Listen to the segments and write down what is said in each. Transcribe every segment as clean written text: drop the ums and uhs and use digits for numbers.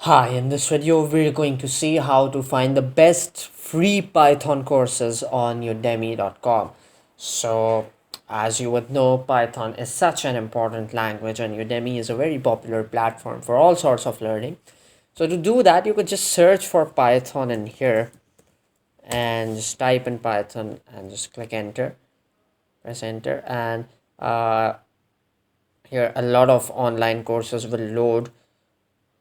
Hi, in this video we're going to see how to find the best free Python courses on udemy.com. So, as you would know, Python is such an important language and Udemy is a very popular platform for all sorts of learning. So to do that, you could just search for Python in here and just type in Python and just click enter, press enter, and uh, here a lot of online courses will load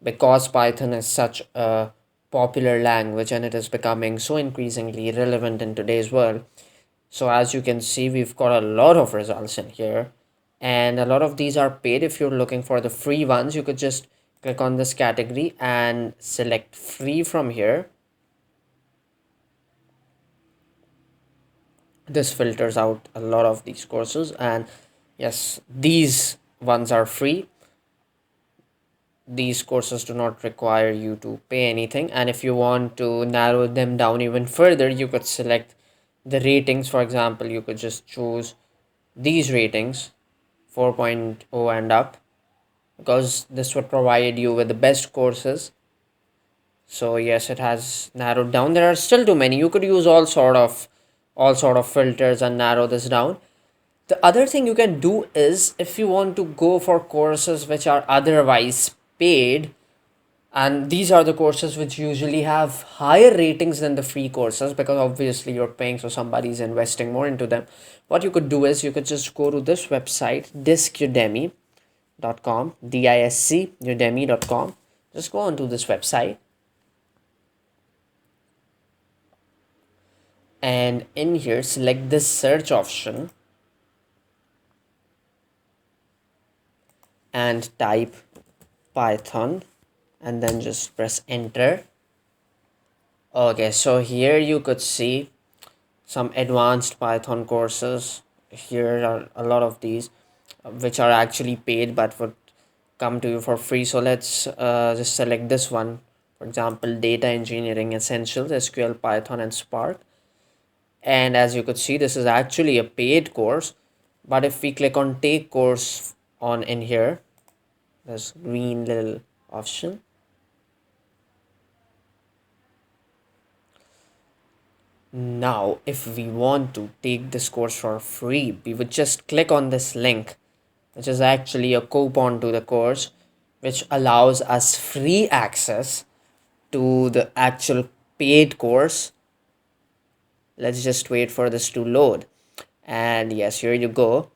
because Python is such a popular language and it is becoming so increasingly relevant in today's world. So as you can see, we've got a lot of results in here, and a lot of these are paid. If you're looking for the free ones, you could just click on this category and select free from here. This filters out a lot of these courses, and yes, these ones are free. These courses do not require you to pay anything, and if you want to narrow them down even further, you could select the ratings. For example, you could just choose these ratings 4.0 and up, because this would provide you with the best courses. So yes, it has narrowed down. There are still too many. You could use all sort of filters and narrow this down. The other thing you can do is, if you want to go for courses which are otherwise paid, and these are the courses which usually have higher ratings than the free courses, because obviously you're paying, so somebody's investing more into them. What you could do is you could just go to this website, discudemy.com, DISC udemy.com. Just go onto this website, and in here select this search option and type Python and then just press enter. Okay, so here you could see some advanced Python courses. Here are a lot of these which are actually paid but would come to you for free. So let's just select this one. For example, data engineering essentials, SQL, Python, and Spark. And as you could see, this is actually a paid course. But if we click on take course on in here, this green little option, now if we want to take this course for free, we would just click on this link, which is actually a coupon to the course, which allows us free access to the actual paid course. Let's just wait for this to load. And yes, here you go.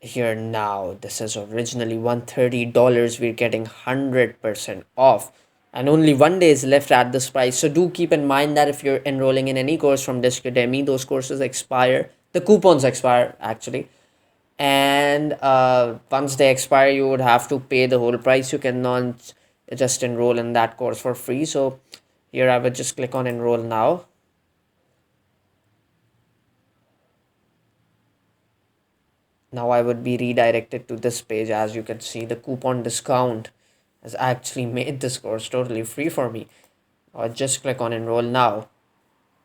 Here now, this is originally $130. We're getting 100% off, and only 1 day is left at this price. So do keep in mind that if you're enrolling in any course from Disc Udemy, those courses expire, the coupons expire actually, and once they expire, you would have to pay the whole price. You cannot just enroll in that course for free. So here I would just click on enroll now. Now I would be redirected to this page. As you can see, the coupon discount has actually made this course totally free for me. I just click on enroll now,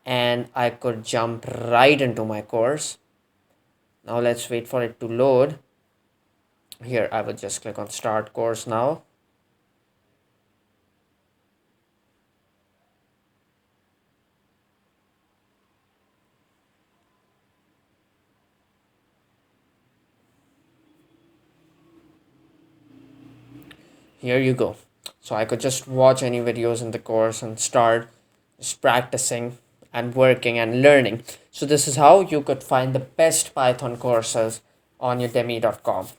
and I could jump right into my course. Now let's wait for it to load. Here I would just click on start course now. Here you go. So I could just watch any videos in the course and start just practicing and working and learning. So this is how you could find the best Python courses on udemy.com.